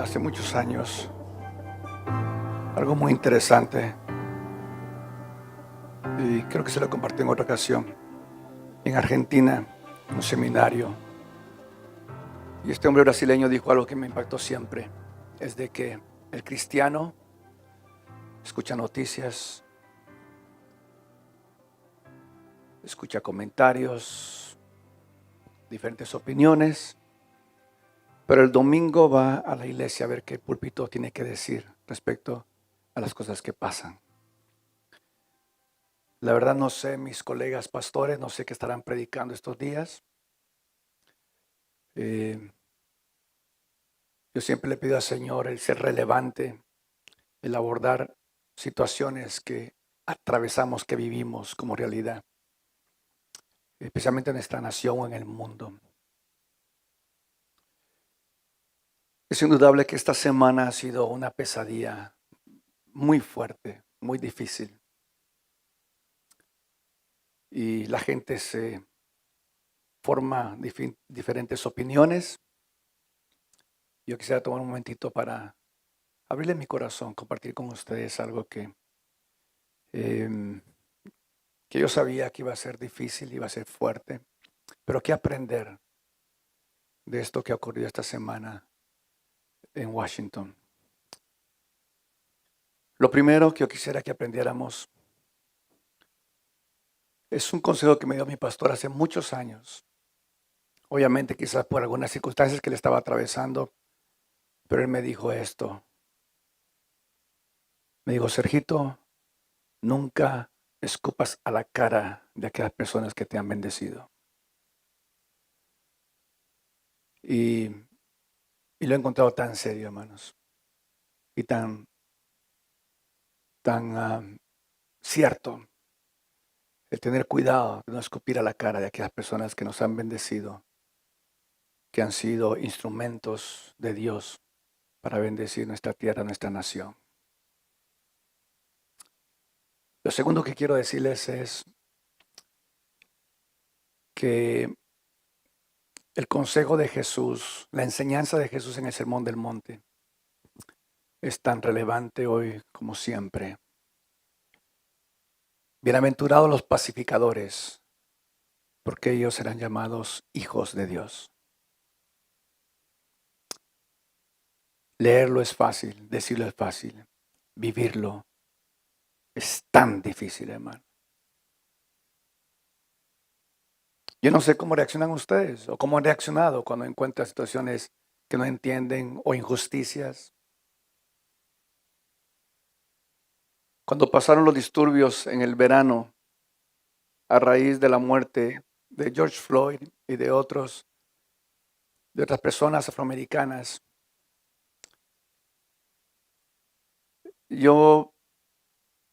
hace muchos años algo muy interesante y creo que se lo compartí en otra ocasión. En Argentina, un seminario, y este hombre brasileño dijo algo que me impactó siempre, es de que el cristiano escucha noticias, escucha comentarios, diferentes opiniones, pero el domingo va a la iglesia a ver qué el púlpito tiene que decir respecto a las cosas que pasan. La verdad no sé, mis colegas pastores, no sé qué estarán predicando estos días. Eh, yo siempre le pido al Señor el ser relevante, el abordar situaciones que atravesamos, que vivimos como realidad, especialmente en nuestra nación o en el mundo. Es indudable que esta semana ha sido una pesadilla muy fuerte, muy difícil. Y la gente se forma diferentes opiniones. Yo quisiera tomar un momentito para abrirle mi corazón, compartir con ustedes algo em, que yo sabía que iba a ser difícil, iba a ser fuerte, pero que aprender de esto que ocurrió esta semana en Washington. Lo primero que yo quisiera que aprendiéramos es un consejo que me dio mi pastor hace muchos años. Obviamente quizás por algunas circunstancias que le estaba atravesando, pero él me dijo esto. Me dijo, Sergito, nunca escupas a la cara de aquellas personas que te han bendecido. Y, y lo he encontrado tan serio, hermanos, y tan cierto. El tener cuidado de no escupir a la cara de aquellas personas que nos han bendecido, que han sido instrumentos de Dios para bendecir nuestra tierra, nuestra nación. Lo segundo que quiero decirles es que el consejo de Jesús, la enseñanza de Jesús en el Sermón del Monte, es tan relevante hoy como siempre. Bienaventurados los pacificadores, porque ellos serán llamados hijos de Dios. Leerlo es fácil, decirlo es fácil, vivirlo es tan difícil, hermano. Yo no sé cómo reaccionan ustedes o cómo han reaccionado cuando encuentran situaciones que no entienden o injusticias. Cuando pasaron los disturbios en el verano a raíz de la muerte de George Floyd y de otras personas afroamericanas, yo,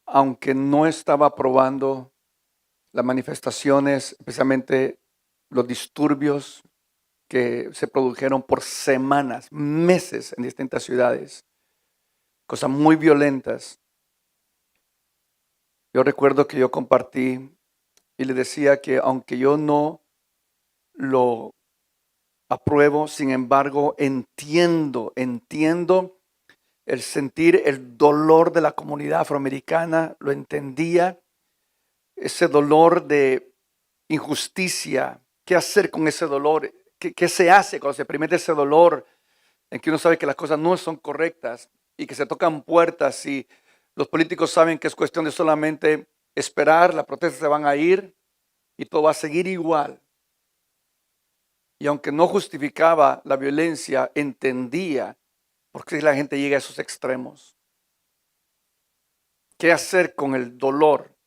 aunque no estaba aprobando las manifestaciones, especialmente los disturbios que se produjeron por semanas, meses en distintas ciudades, cosas muy violentas. Yo recuerdo que yo compartí y le decía que aunque yo no lo apruebo, sin embargo, entiendo el sentir el dolor de la comunidad afroamericana, lo entendía, ese dolor de injusticia. ¿Qué hacer con ese dolor? ¿Qué se hace cuando se experimenta ese dolor en que uno sabe que las cosas no son correctas y que se tocan puertas y los políticos saben que es cuestión de solamente esperar, las protestas se van a ir y todo va a seguir igual? Y aunque no justificaba la violencia, entendía por qué la gente llega a esos extremos. ¿Qué hacer con el dolor?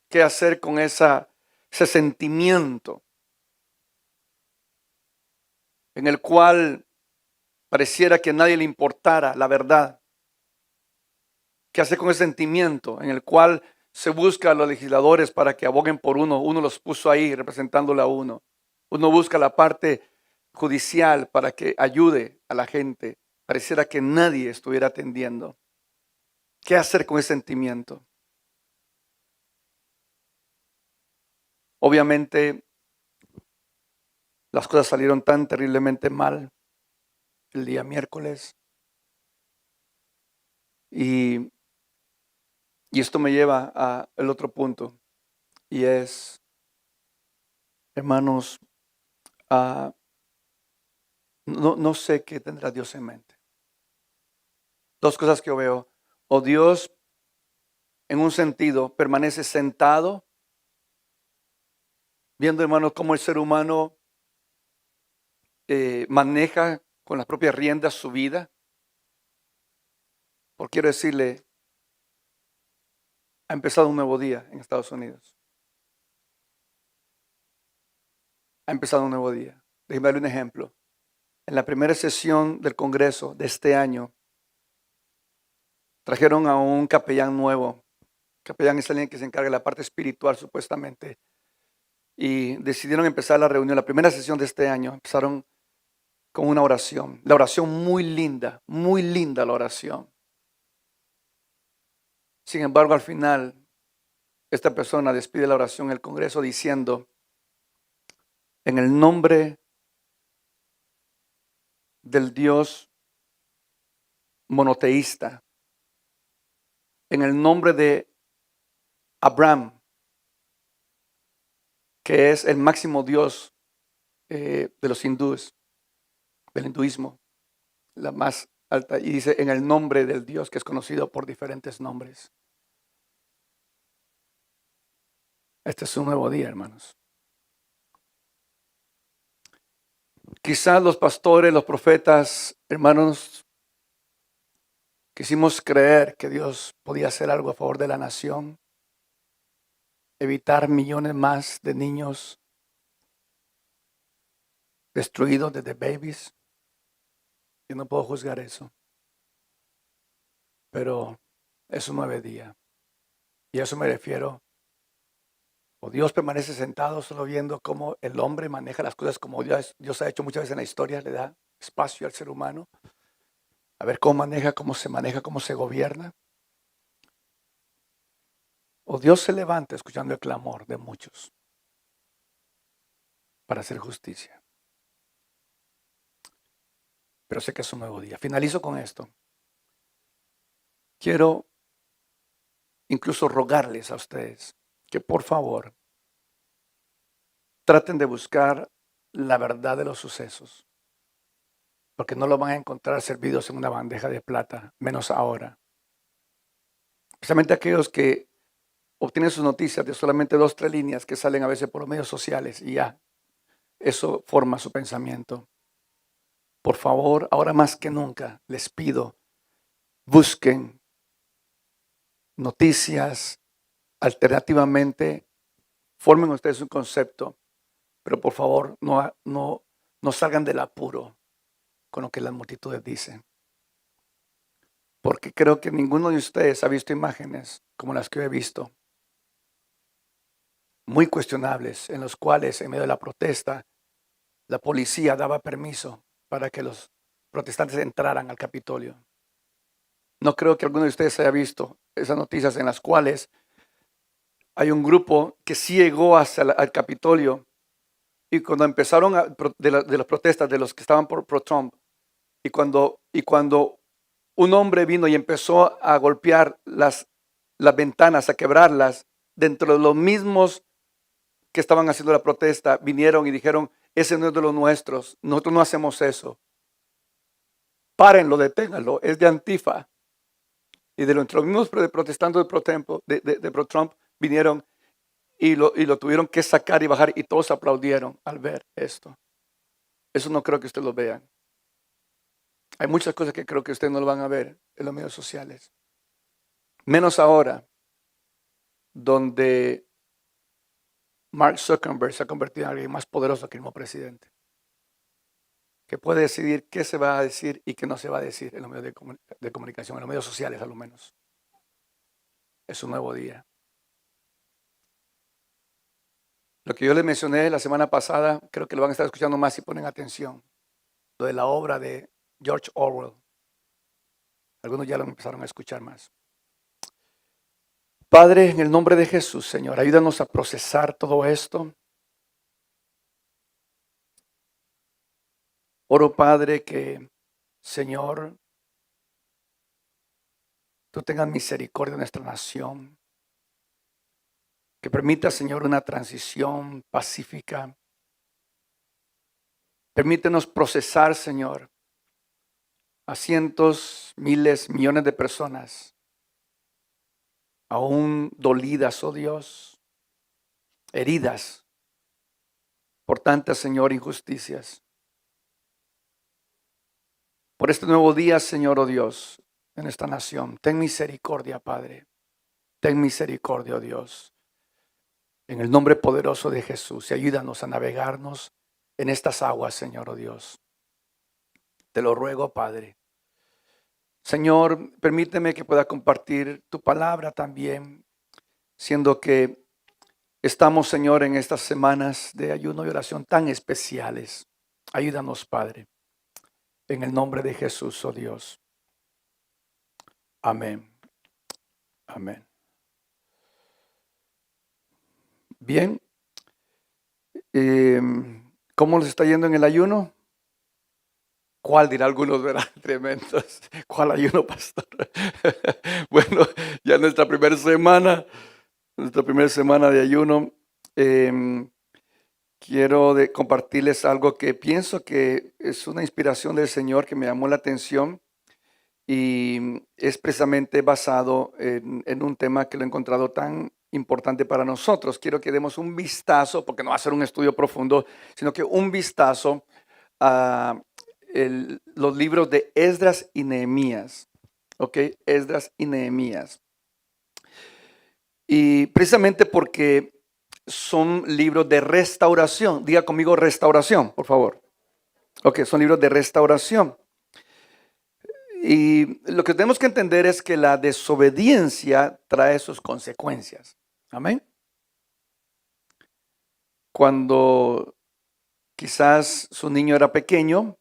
¿Qué hacer con ese sentimiento en el cual pareciera que a nadie le importara la verdad? ¿Qué hacer con ese sentimiento en el cual se busca a los legisladores para que aboguen por uno? Uno los puso ahí representándole a uno. Uno busca la parte judicial para que ayude a la gente. Pareciera que nadie estuviera atendiendo. ¿Qué hacer con ese sentimiento? Obviamente, las cosas salieron tan terriblemente mal el día miércoles. Y esto me lleva al otro punto, y es, hermanos, no sé qué tendrá Dios en mente. Dos cosas que yo veo: o Dios, en un sentido, permanece sentado, viendo, hermanos, cómo el ser humano maneja con las propias riendas su vida. Porque quiero decirle, ha empezado un nuevo día en Estados Unidos. Ha empezado un nuevo día. Déjeme darle un ejemplo. En la primera sesión del Congreso de este año, trajeron a un capellán nuevo. Capellán es alguien que se encarga de la parte espiritual, supuestamente. Y decidieron empezar la reunión. La primera sesión de este año empezaron con una oración. La oración muy linda la oración. Sin embargo, al final, esta persona despide la oración en el Congreso diciendo: en el nombre del Dios monoteísta, en el nombre de Abraham, que es el máximo Dios de los hindúes, del hinduismo, la más alta, y dice: en el nombre del Dios que es conocido por diferentes nombres. Este es un nuevo día, hermanos. Quizás los pastores, los profetas, hermanos, quisimos creer que Dios podía hacer algo a favor de la nación, evitar millones más de niños destruidos desde babies. Yo no puedo juzgar eso, pero es un nuevo día. Y a eso me refiero. O Dios permanece sentado solo viendo cómo el hombre maneja las cosas, como Dios ha hecho muchas veces en la historia, le da espacio al ser humano a ver cómo maneja, cómo se gobierna. O Dios se levanta escuchando el clamor de muchos para hacer justicia. Pero sé que es un nuevo día. Finalizo con esto. Quiero incluso rogarles a ustedes que por favor traten de buscar la verdad de los sucesos, porque no lo van a encontrar servidos en una bandeja de plata, menos ahora. Especialmente aquellos que obtienen sus noticias de solamente 2 o 3 líneas que salen a veces por los medios sociales, y ya, eso forma su pensamiento. Por favor, ahora más que nunca, les pido, busquen noticias alternativamente, formen ustedes un concepto, pero por favor no salgan del apuro con lo que las multitudes dicen. Porque creo que ninguno de ustedes ha visto imágenes como las que yo he visto, muy cuestionables, en los cuales en medio de la protesta la policía daba permiso para que los protestantes entraran al Capitolio. No creo que alguno de ustedes haya visto esas noticias en las cuales hay un grupo que sí llegó hasta al Capitolio, y cuando empezaron de las protestas de los que estaban pro Trump, y cuando un hombre vino y empezó a golpear las ventanas, a quebrarlas, dentro de los mismos que estaban haciendo la protesta, vinieron y dijeron: ese no es de los nuestros, nosotros no hacemos eso. Párenlo, deténganlo, es de Antifa. Y de los mismos protestantes de pro Trump vinieron y lo tuvieron que sacar y bajar, y todos aplaudieron al ver esto. Eso no creo que ustedes lo vean. Hay muchas cosas que creo que ustedes no lo van a ver en los medios sociales. Menos ahora, donde Mark Zuckerberg se ha convertido en alguien más poderoso que el mismo presidente, que puede decidir qué se va a decir y qué no se va a decir en los medios de comunicación, en los medios sociales a lo menos. Es un nuevo día. Lo que yo les mencioné la semana pasada, creo que lo van a estar escuchando más si ponen atención. Lo de la obra de George Orwell. Algunos ya lo empezaron a escuchar más. Padre, en el nombre de Jesús, Señor, ayúdanos a procesar todo esto. Oro, Padre, que, Señor, tú tengas misericordia de nuestra nación. Que permita, Señor, una transición pacífica. Permítenos procesar, Señor, a cientos, miles, millones de personas, aún dolidas, oh Dios, heridas por tantas, Señor, injusticias. Por este nuevo día, Señor, oh Dios, en esta nación, ten misericordia, Padre. Ten misericordia, oh Dios. En el nombre poderoso de Jesús, y ayúdanos a navegarnos en estas aguas, Señor, oh Dios. Te lo ruego, Padre. Señor, permíteme que pueda compartir tu palabra también, siendo que estamos, Señor, en estas semanas de ayuno y oración tan especiales. Ayúdanos, Padre, en el nombre de Jesús, oh Dios. Amén. Amén. Bien. ¿Cómo les está yendo en el ayuno? ¿Cuál dirá algunos? Verán tremendos. ¿Cuál ayuno, pastor? Bueno, ya nuestra primera semana de ayuno. Quiero compartirles algo que pienso que es una inspiración del Señor que me llamó la atención y es precisamente basado en un tema que lo he encontrado tan importante para nosotros. Quiero que demos un vistazo, porque no va a ser un estudio profundo, sino que un vistazo a los libros de Esdras y Nehemías. ¿Ok? Esdras y Nehemías. Y precisamente porque son libros de restauración. Diga conmigo restauración, por favor. Ok, son libros de restauración. Y lo que tenemos que entender es que la desobediencia trae sus consecuencias. Amén. Cuando quizás su niño era pequeño,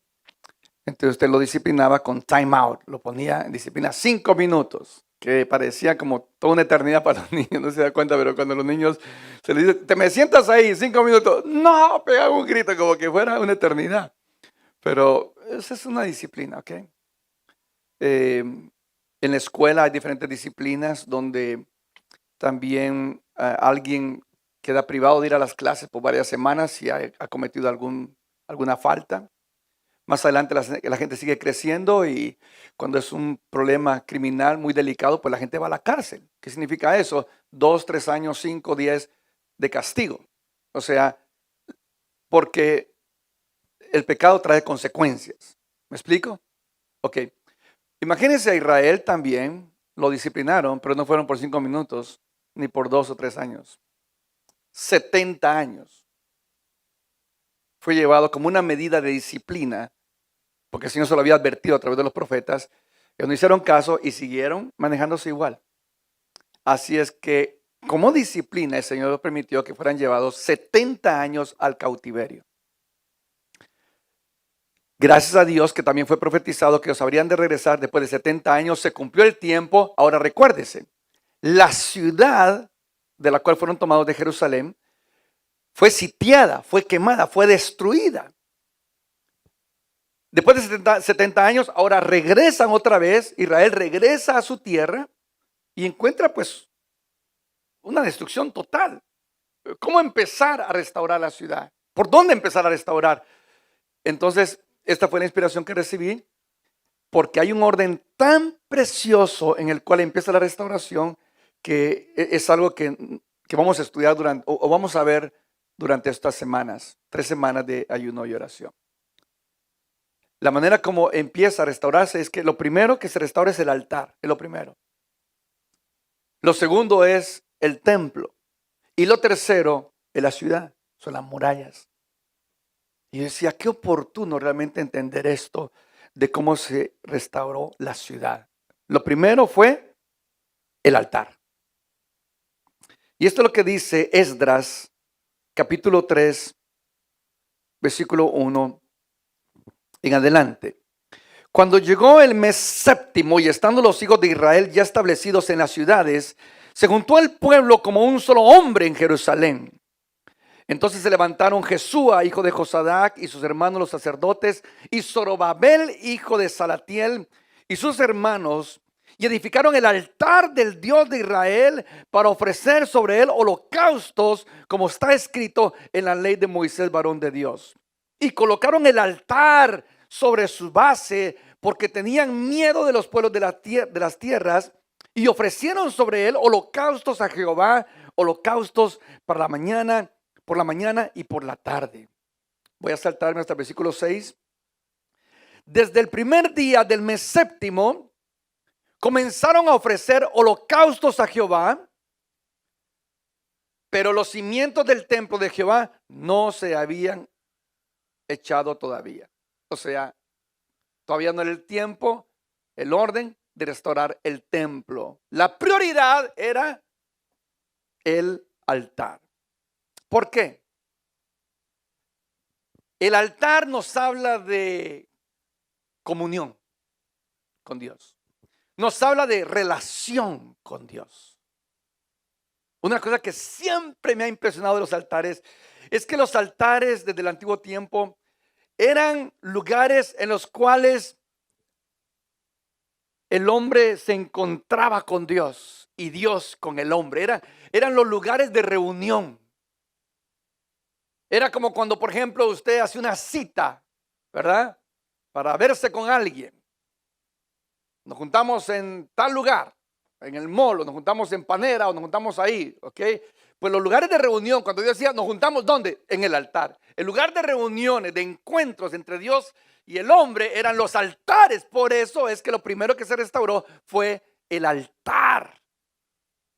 entonces usted lo disciplinaba con time out. Lo ponía en disciplina 5 minutos, que parecía como toda una eternidad para los niños. No se da cuenta, pero cuando los niños se les dice, te me sientas ahí 5 minutos. No, pega un grito como que fuera una eternidad. Pero esa es una disciplina, ¿ok? En la escuela hay diferentes disciplinas donde también alguien queda privado de ir a las clases por varias semanas si ha cometido alguna falta. Más adelante la gente sigue creciendo y cuando es un problema criminal muy delicado, pues la gente va a la cárcel. ¿Qué significa eso? 2, 3 años, 5, 10 de castigo. O sea, porque el pecado trae consecuencias. ¿Me explico? Ok. Imagínense a Israel también, lo disciplinaron, pero no fueron por 5 minutos, ni por 2 o 3 años. 70 años. Fue llevado como una medida de disciplina, porque el Señor se lo había advertido a través de los profetas. Ellos no hicieron caso y siguieron manejándose igual. Así es que, como disciplina, el Señor permitió que fueran llevados 70 años al cautiverio. Gracias a Dios que también fue profetizado que ellos habrían de regresar después de 70 años. Se cumplió el tiempo. Ahora recuérdese, la ciudad de la cual fueron tomados de Jerusalén fue sitiada, fue quemada, fue destruida. Después de 70 años, ahora regresan otra vez. Israel regresa a su tierra y encuentra pues una destrucción total. ¿Cómo empezar a restaurar la ciudad? ¿Por dónde empezar a restaurar? Entonces, esta fue la inspiración que recibí, porque hay un orden tan precioso en el cual empieza la restauración que es algo que vamos a estudiar o vamos a ver durante estas semanas, 3 semanas de ayuno y oración. La manera como empieza a restaurarse es que lo primero que se restaura es el altar, es lo primero. Lo segundo es el templo. Y lo tercero es la ciudad, son las murallas. Y yo decía, qué oportuno realmente entender esto de cómo se restauró la ciudad. Lo primero fue el altar. Y esto es lo que dice Esdras, capítulo 3, versículo 1 en adelante. Cuando llegó el mes séptimo y estando los hijos de Israel ya establecidos en las ciudades, se juntó el pueblo como un solo hombre en Jerusalén. Entonces se levantaron Jesúa, hijo de Josadac, y sus hermanos los sacerdotes, y Zorobabel, hijo de Salatiel, y sus hermanos, y edificaron el altar del Dios de Israel para ofrecer sobre él holocaustos, como está escrito en la ley de Moisés, varón de Dios. Y colocaron el altar sobre su base porque tenían miedo de los pueblos de las tierras, y ofrecieron sobre él holocaustos a Jehová, holocaustos para la mañana, por la mañana y por la tarde. Voy a saltarme hasta el versículo 6. Desde el primer día del mes séptimo comenzaron a ofrecer holocaustos a Jehová, pero los cimientos del templo de Jehová no se habían echado todavía. O sea, todavía no era el tiempo, el orden de restaurar el templo. La prioridad era el altar. ¿Por qué? El altar nos habla de comunión con Dios. Nos habla de relación con Dios. Una cosa que siempre me ha impresionado de los altares es que los altares desde el antiguo tiempo eran lugares en los cuales el hombre se encontraba con Dios y Dios con el hombre. Eran los lugares de reunión. Era como cuando, por ejemplo, usted hace una cita, ¿verdad? Para verse con alguien. Nos juntamos en tal lugar, en el mall, o nos juntamos en Panera, o nos juntamos ahí, ¿ok? Pues los lugares de reunión, cuando Dios decía, nos juntamos, ¿dónde? En el altar. El lugar de reuniones, de encuentros entre Dios y el hombre eran los altares. Por eso es que lo primero que se restauró fue el altar.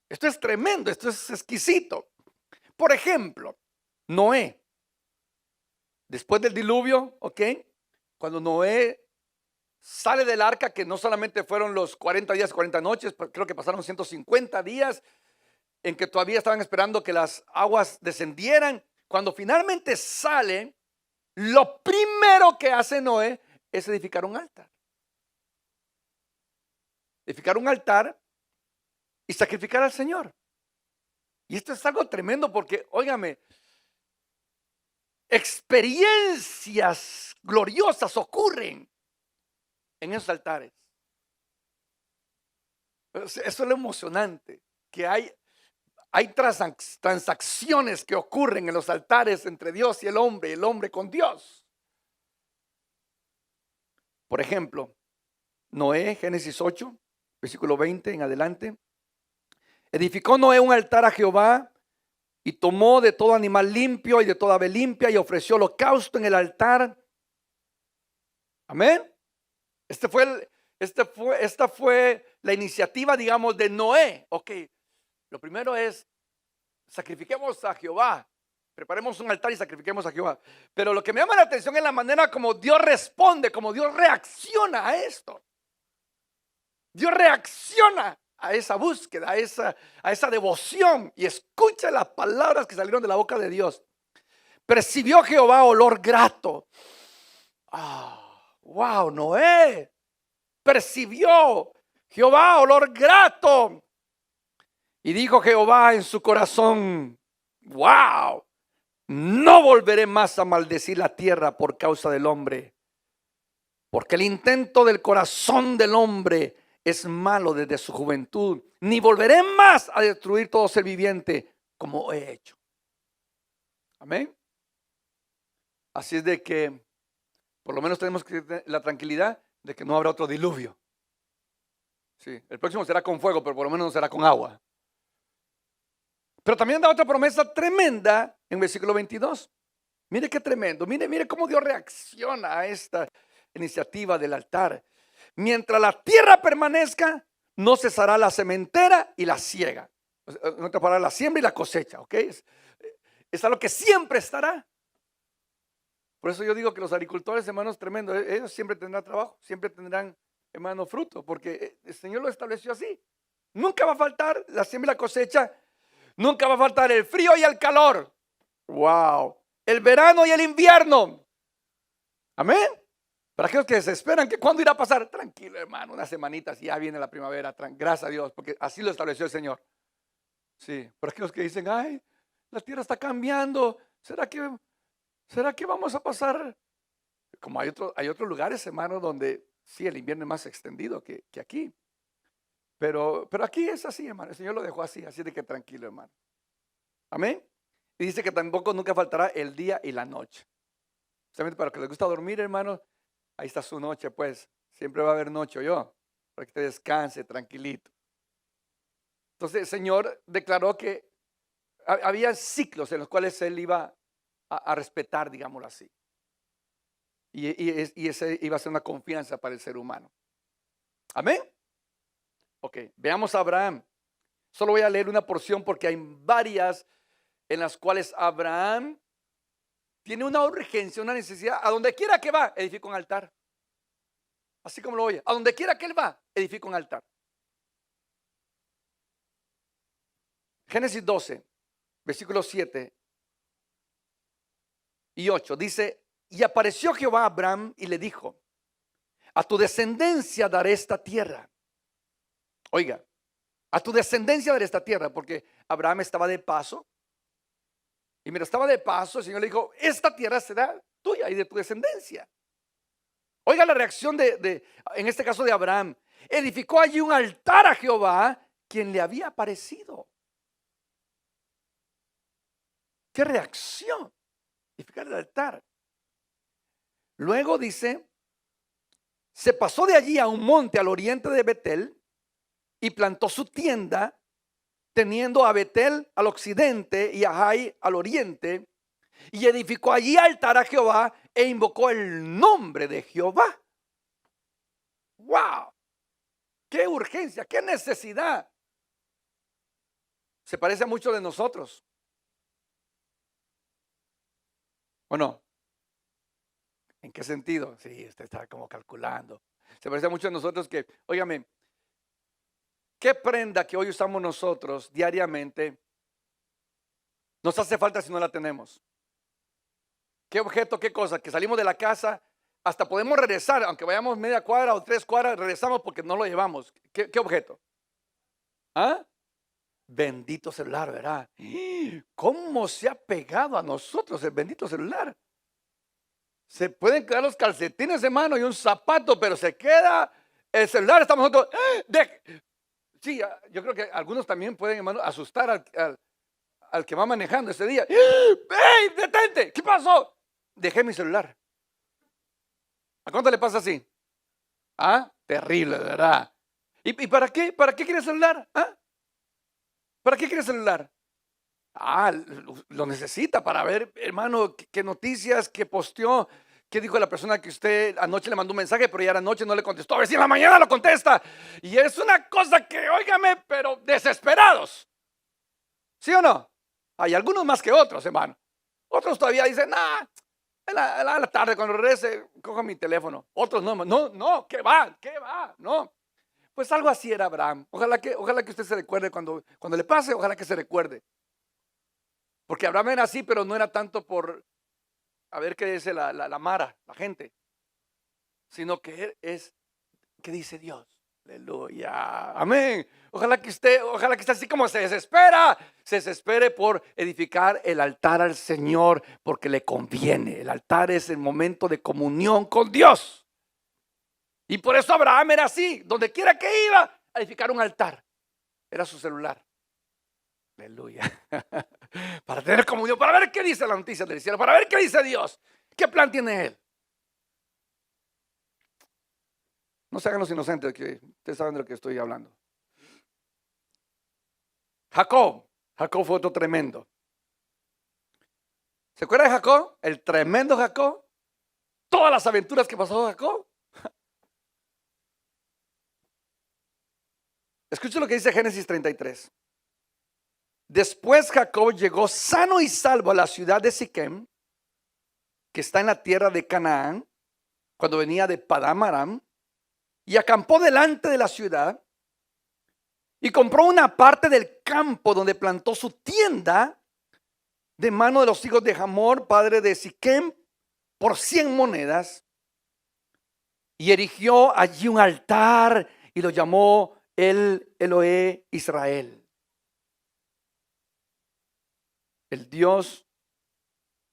Esto es tremendo, esto es exquisito. Por ejemplo, Noé, después del diluvio, ¿ok? Cuando Noé sale del arca, que no solamente fueron los 40 días, 40 noches, creo que pasaron 150 días en que todavía estaban esperando que las aguas descendieran. Cuando finalmente sale, lo primero que hace Noé es edificar un altar. Edificar un altar y sacrificar al Señor. Y esto es algo tremendo porque, óigame, experiencias gloriosas ocurren en esos altares. Eso es lo emocionante, que hay transacciones que ocurren en los altares entre Dios y el hombre con Dios. Por ejemplo, Noé, Génesis 8, versículo 20 en adelante. Edificó Noé un altar a Jehová y tomó de todo animal limpio y de toda ave limpia y ofreció holocausto en el altar. Amén. Esta fue la iniciativa, digamos, de Noé. Ok, lo primero es sacrifiquemos a Jehová. Preparemos un altar y sacrifiquemos a Jehová. Pero lo que me llama la atención es la manera como Dios responde, como Dios reacciona a esto. Dios reacciona a esa búsqueda, a esa devoción. Y escucha las palabras que salieron de la boca de Dios. Percibió Jehová olor grato. Wow, Noé. Percibió Jehová olor grato. Y dijo Jehová en su corazón, wow, no volveré más a maldecir la tierra por causa del hombre, porque el intento del corazón del hombre es malo desde su juventud, ni volveré más a destruir todo ser viviente como he hecho. Amén. Así es de que por lo menos tenemos que tener la tranquilidad de que no habrá otro diluvio. Sí, el próximo será con fuego, pero por lo menos no será con agua. Pero también da otra promesa tremenda en versículo 22. Mire qué tremendo. Mire cómo Dios reacciona a esta iniciativa del altar. Mientras la tierra permanezca, no cesará la sementera y la siega. En otras palabras, la siembra y la cosecha. ¿Ok? Es algo que siempre estará. Por eso yo digo que los agricultores, hermanos, tremendo. Ellos siempre tendrán trabajo, siempre tendrán, hermano, fruto. Porque el Señor lo estableció así. Nunca va a faltar la siembra y la cosecha. Nunca va a faltar el frío y el calor. Wow. El verano y el invierno. Amén. Para aquellos que se esperan que cuándo irá a pasar, tranquilo, hermano, unas semanitas y ya viene la primavera. Gracias a Dios, porque así lo estableció el Señor. Sí. Para aquellos que dicen, ay, la tierra está cambiando. ¿Será que vamos a pasar? Como hay otros lugares, hermano, donde sí el invierno es más extendido que aquí. Pero aquí es así, hermano. El Señor lo dejó así de que tranquilo, hermano. Amén. Y dice que tampoco nunca faltará el día y la noche. Solamente para los que les gusta dormir, hermano, ahí está su noche, pues. Siempre va a haber noche, para que te descanse tranquilito. Entonces el Señor declaró que había ciclos en los cuales Él iba a respetar, digámoslo así. Y ese iba a ser una confianza para el ser humano. Amén. Ok, veamos a Abraham. Solo voy a leer una porción porque hay varias en las cuales Abraham tiene una urgencia, una necesidad. A donde quiera que va, edifica un altar. Así como lo oye. A donde quiera que él va, edifica un altar. Génesis 12, versículos 7 y 8. Dice, y apareció Jehová a Abraham y le dijo, a tu descendencia daré esta tierra. Oiga, a tu descendencia daré esta tierra, porque Abraham estaba de paso. Y mientras estaba de paso, el Señor le dijo, esta tierra será tuya y de tu descendencia. Oiga la reacción en este caso de Abraham. Edificó allí un altar a Jehová, quien le había aparecido. ¿Qué reacción? Edificar el altar. Luego dice, se pasó de allí a un monte al oriente de Betel y plantó su tienda, teniendo a Betel al occidente y a Jai al oriente, y edificó allí altar a Jehová e invocó el nombre de Jehová. ¡Wow! ¡Qué urgencia! ¡Qué necesidad! Se parece a muchos de nosotros. ¿O no? ¿En qué sentido? Sí, usted está como calculando. Se parece a muchos de nosotros que, óigame, ¿qué prenda que hoy usamos nosotros diariamente nos hace falta si no la tenemos? ¿Qué objeto, qué cosa? Que salimos de la casa, hasta podemos regresar, aunque vayamos media cuadra o 3 cuadras, regresamos porque no lo llevamos. ¿Qué objeto? ¿Ah? Bendito celular, ¿verdad? ¿Cómo se ha pegado a nosotros el bendito celular? Se pueden quedar los calcetines, hermano, y un zapato, pero se queda el celular. Estamos nosotros. Sí, yo creo que algunos también pueden, hermano, asustar al que va manejando ese día. ¡Ey, detente! ¿Qué pasó? Dejé mi celular. ¿A cuánto le pasa así? ¿Ah? Terrible, ¿verdad? ¿Y para qué? ¿Para qué quiere celular? ¿Ah? ¿Para qué quiere celular? Lo necesita para ver, hermano, qué noticias, qué posteó, qué dijo la persona que usted anoche le mandó un mensaje, pero ya anoche no le contestó. A ver si en la mañana lo contesta. Y es una cosa que, óigame, pero desesperados. ¿Sí o no? Hay algunos más que otros, hermano. Otros todavía dicen, a la tarde cuando regrese, cojo mi teléfono. Otros no, ¿qué va? No. Pues algo así era Abraham. Ojalá que usted se recuerde cuando le pase, ojalá que se recuerde. Porque Abraham era así, pero no era tanto por a ver qué dice la mara, la gente, sino que es, ¿qué dice Dios? Aleluya, amén. Ojalá que esté así como se desespere por edificar el altar al Señor, porque le conviene. El altar es el momento de comunión con Dios. Y por eso Abraham era así, donde quiera que iba a edificar un altar, era su celular. Aleluya. Para tener comunión, para ver qué dice la noticia del cielo, para ver qué dice Dios, qué plan tiene Él. No se hagan los inocentes, que ustedes saben de lo que estoy hablando. Jacob fue otro tremendo. ¿Se acuerda de Jacob? El tremendo Jacob. Todas las aventuras que pasó Jacob. Escuchen lo que dice Génesis 33. Después Jacob llegó sano y salvo a la ciudad de Siquem, que está en la tierra de Canaán, cuando venía de Padán Aram, y acampó delante de la ciudad y compró una parte del campo donde plantó su tienda de mano de los hijos de Hamor, padre de Siquem, por 100 monedas, y erigió allí un altar y lo llamó el Elohe Israel. El Dios,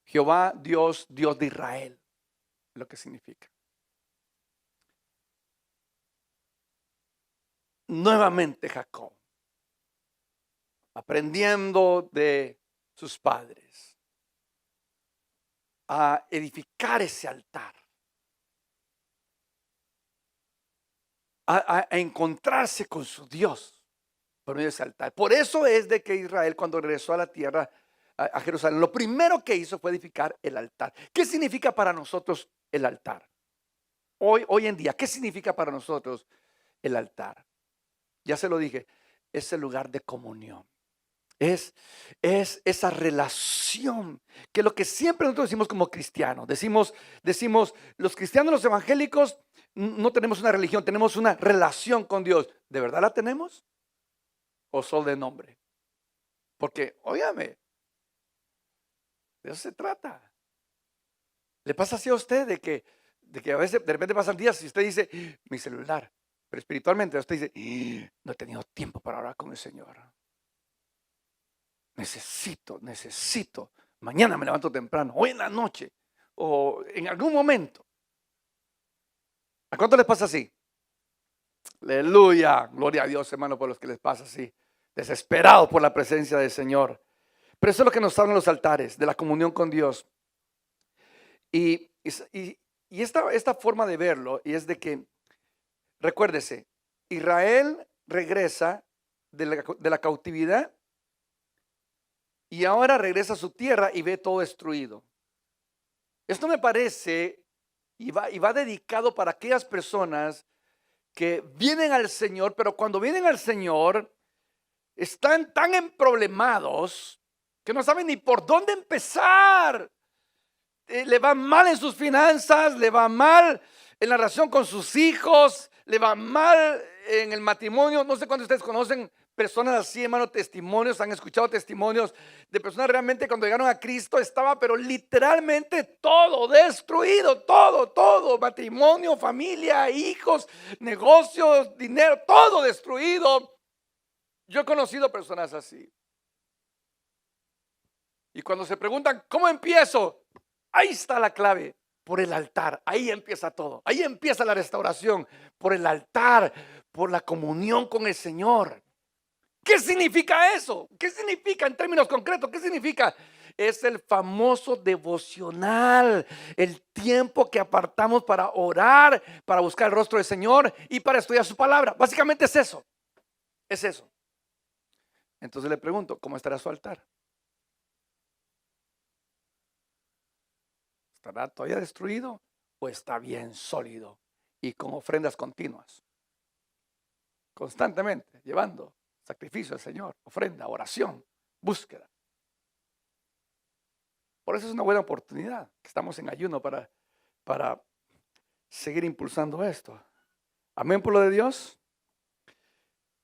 Jehová, Dios de Israel, es lo que significa. nuevamente Jacob, aprendiendo de sus padres, a edificar ese altar, a encontrarse con su Dios por medio de ese altar. Por eso es de que Israel, cuando regresó a la tierra, a Jerusalén, lo primero que hizo fue edificar el altar. ¿Qué significa para nosotros el altar? Hoy en día, ¿qué significa para nosotros el altar? Ya se lo dije, es el lugar de comunión. Es esa relación, que es lo que siempre nosotros decimos como cristianos. Decimos, los cristianos, los evangélicos, no tenemos una religión, tenemos una relación con Dios. ¿De verdad la tenemos? ¿O solo de nombre? Porque, óigame, de eso se trata. ¿Le pasa así a usted de que a veces de repente pasan días y usted dice, mi celular, pero espiritualmente usted dice, no he tenido tiempo para hablar con el Señor? Necesito, mañana me levanto temprano, hoy en la noche, o en algún momento. ¿A cuánto les pasa así? Aleluya, gloria a Dios, hermano, por los que les pasa así, desesperados por la presencia del Señor. Pero eso es lo que nos hablan los altares, de la comunión con Dios. Y esta forma de verlo, y es de que, recuérdese, Israel regresa de la cautividad y ahora regresa a su tierra y ve todo destruido. Esto me parece y va dedicado para aquellas personas que vienen al Señor, pero cuando vienen al Señor están tan emproblemados que no saben ni por dónde empezar. Le va mal en sus finanzas, le va mal en la relación con sus hijos, le va mal en el matrimonio. No sé cuántos de ustedes conocen personas así, hermano, testimonios, han escuchado testimonios de personas realmente cuando llegaron a Cristo estaba, pero literalmente todo destruido, todo, matrimonio, familia, hijos, negocios, dinero, todo destruido. Yo he conocido personas así. Y cuando se preguntan, ¿cómo empiezo? Ahí está la clave, por el altar. Ahí empieza todo. Ahí empieza la restauración, por el altar, por la comunión con el Señor. ¿Qué significa eso? ¿Qué significa en términos concretos? ¿Qué significa? Es el famoso devocional, el tiempo que apartamos para orar, para buscar el rostro del Señor y para estudiar su palabra. Básicamente es eso. Es eso. Entonces le pregunto, ¿cómo estará su altar? ¿Estará todavía destruido o está bien sólido y con ofrendas continuas? Constantemente llevando sacrificio al Señor, ofrenda, oración, búsqueda. Por eso es una buena oportunidad que estamos en ayuno para seguir impulsando esto. Amén, pueblo de Dios.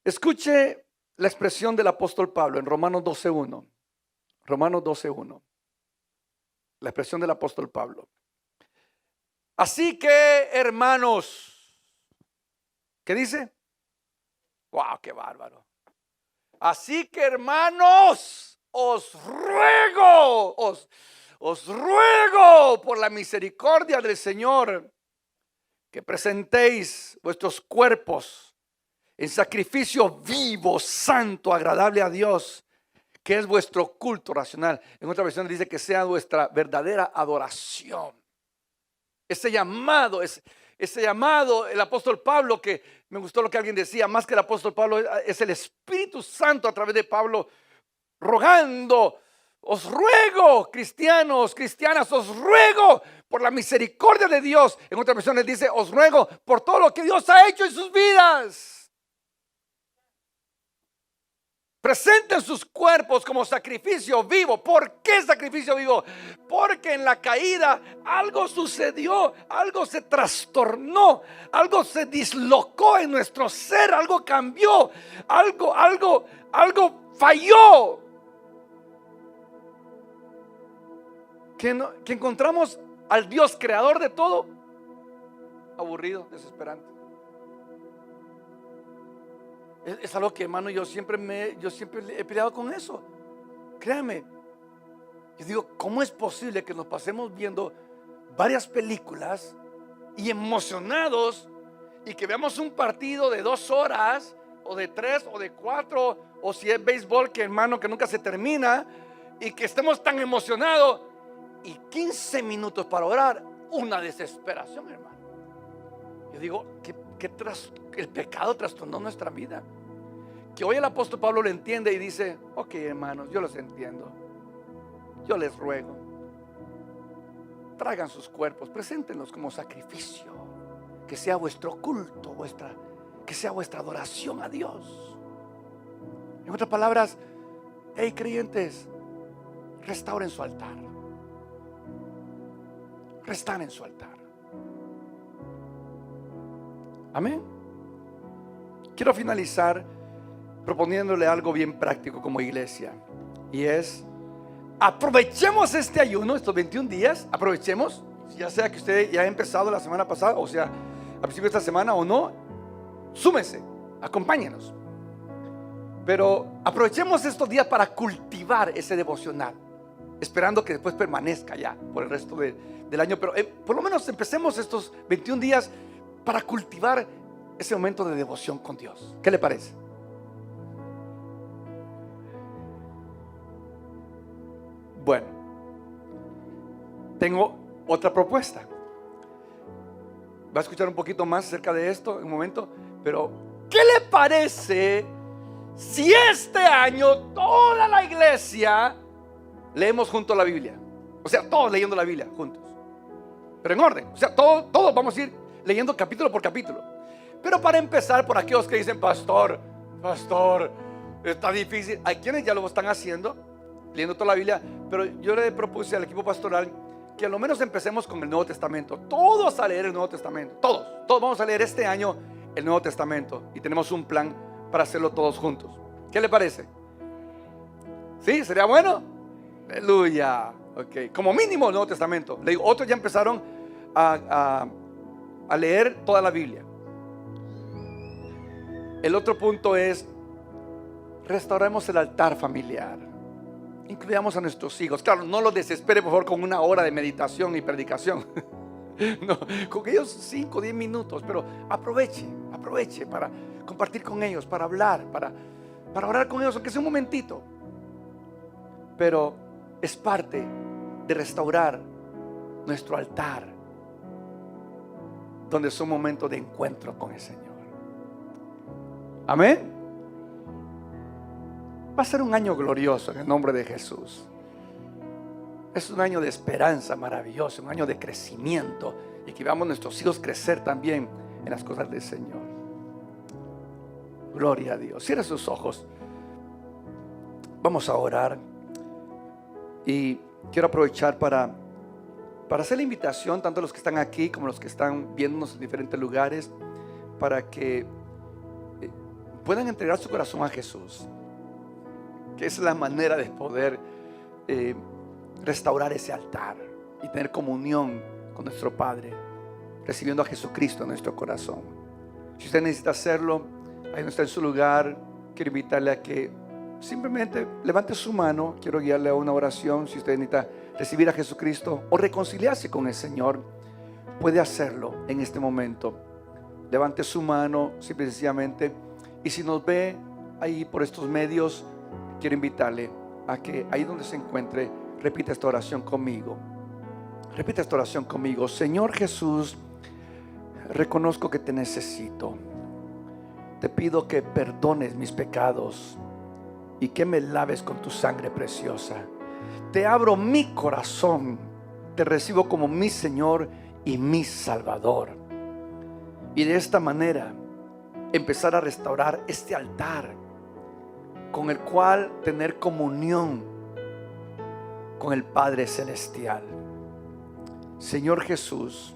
Escuche la expresión del apóstol Pablo en Romanos 12:1. Romanos 12:1. La expresión del apóstol Pablo. Así que, hermanos, ¿qué dice? ¡Wow, qué bárbaro! Así que, hermanos, os ruego por la misericordia del Señor que presentéis vuestros cuerpos en sacrificio vivo, santo, agradable a Dios, que es vuestro culto racional. En otra versión dice que sea vuestra verdadera adoración. Ese llamado, el apóstol Pablo, que me gustó lo que alguien decía, más que el apóstol Pablo, es el Espíritu Santo a través de Pablo rogando. Os ruego, cristianos, cristianas, os ruego por la misericordia de Dios. En otra versión les dice, os ruego por todo lo que Dios ha hecho en sus vidas. Presenten sus cuerpos como sacrificio vivo. ¿Por qué sacrificio vivo? Porque en la caída algo sucedió, algo se trastornó, algo se dislocó en nuestro ser, algo cambió, algo falló. Que encontramos al Dios creador de todo aburrido, desesperante. Es algo que, hermano, yo siempre he peleado con eso. Créame. Yo digo, ¿cómo es posible que nos pasemos viendo varias películas y emocionados y que veamos un partido de 2 horas o de 3 o de 4, o si es béisbol, que hermano, que nunca se termina, y que estemos tan emocionados, y 15 minutos para orar, una desesperación, hermano. Yo digo que el pecado trastornó nuestra vida, que hoy el apóstol Pablo lo entiende y dice: ok, hermanos, yo los entiendo, yo les ruego, traigan sus cuerpos, preséntenlos como sacrificio, que sea vuestro culto, que sea vuestra adoración a Dios. En otras palabras, hey creyentes, restauren su altar, restauren su altar. Amén. Quiero finalizar proponiéndole algo bien práctico como iglesia, y es: aprovechemos este ayuno, estos 21 días, aprovechemos, ya sea que usted ya ha empezado la semana pasada, o sea, a principio de esta semana o no, súmese, acompáñenos. Pero aprovechemos estos días para cultivar ese devocional, esperando que después permanezca ya por el resto del año. Pero por lo menos empecemos estos 21 días para cultivar ese momento de devoción con Dios. ¿Qué le parece? Bueno, tengo otra propuesta. Va a escuchar un poquito más acerca de esto en un momento, pero ¿qué le parece si este año toda la iglesia leemos juntos la Biblia? O sea, todos leyendo la Biblia juntos, pero en orden. O sea, todos vamos a ir leyendo capítulo por capítulo. Pero para empezar, por aquellos que dicen: pastor, está difícil. Hay quienes ya lo están haciendo, leyendo toda la Biblia, pero yo le propuse al equipo pastoral que a lo menos empecemos con el Nuevo Testamento. Todos a leer el Nuevo Testamento. Todos vamos a leer este año el Nuevo Testamento, y tenemos un plan para hacerlo todos juntos. ¿Qué le parece? ¿Sí? ¿Sería bueno? Aleluya. Ok, como mínimo el Nuevo Testamento. Le digo, otros ya empezaron a leer toda la Biblia. El otro punto es: restauremos el altar familiar. Incluyamos a nuestros hijos. Claro, no los desespere por favor con una hora de meditación y predicación. No, con ellos 5 o 10 minutos, pero aproveche para compartir con ellos, para hablar, para orar con ellos, aunque sea un momentito. Pero es parte de restaurar nuestro altar, donde es un momento de encuentro con el Señor. Amén. Va a ser un año glorioso en el nombre de Jesús. Es un año de esperanza maravilloso, un año de crecimiento, y que veamos nuestros hijos crecer también en las cosas del Señor. Gloria a Dios. Cierra sus ojos. Vamos a orar. Y quiero aprovechar para hacer la invitación, tanto a los que están aquí como a los que están viéndonos en diferentes lugares, para que puedan entregar su corazón a Jesús, que es la manera de poder restaurar ese altar y tener comunión con nuestro Padre, recibiendo a Jesucristo en nuestro corazón. Si usted necesita hacerlo, ahí no está en su lugar, quiero invitarle a que simplemente levante su mano. Quiero guiarle a una oración. Si usted necesita recibir a Jesucristo o reconciliarse con el Señor, puede hacerlo en este momento. Levante su mano, simple y sencillamente. Y si nos ve ahí por estos medios, quiero invitarle a que ahí donde se encuentre, repita esta oración conmigo. Repita esta oración conmigo. Señor Jesús, reconozco que te necesito. Te pido que perdones mis pecados y que me laves con tu sangre preciosa. Te abro mi corazón, te recibo como mi Señor y mi Salvador. Y de esta manera empezar a restaurar este altar, con el cual tener comunión con el Padre Celestial. Señor Jesús,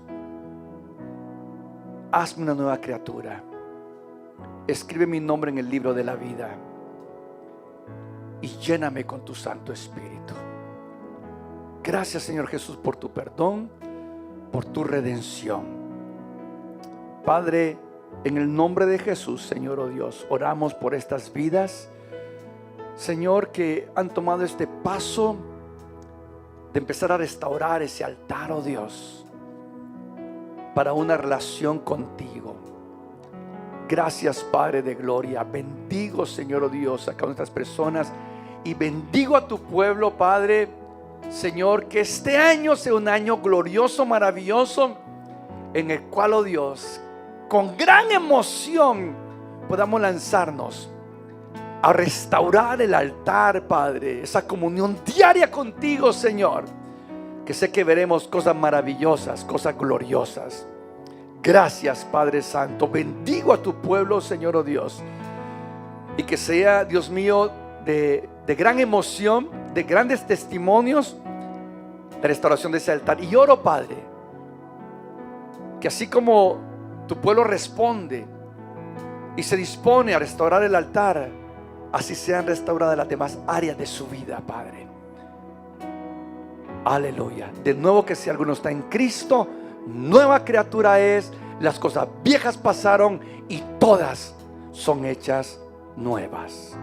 hazme una nueva criatura. Escribe mi nombre en el libro de la vida y lléname con tu Santo Espíritu. Gracias, Señor Jesús, por tu perdón, por tu redención. Padre, en el nombre de Jesús, Señor, oh Dios, oramos por estas vidas, Señor, que han tomado este paso de empezar a restaurar ese altar, oh Dios, para una relación contigo. Gracias, Padre de gloria. Bendigo, Señor, oh Dios, a cada una de estas personas. Y bendigo a tu pueblo, Padre. Señor, que este año sea un año glorioso, maravilloso, en el cual, oh Dios, con gran emoción podamos lanzarnos a restaurar el altar, Padre. Esa comunión diaria contigo, Señor. Que sé que veremos cosas maravillosas, cosas gloriosas. Gracias, Padre Santo. Bendigo a tu pueblo, Señor, oh Dios. Y que sea, Dios mío, de gran emoción, de grandes testimonios, de restauración de ese altar. Y oro, Padre, que así como tu pueblo responde y se dispone a restaurar el altar, así sean restauradas las demás áreas de su vida, Padre. Aleluya. De nuevo, que si alguno está en Cristo, nueva criatura es. Las cosas viejas pasaron y todas son hechas nuevas.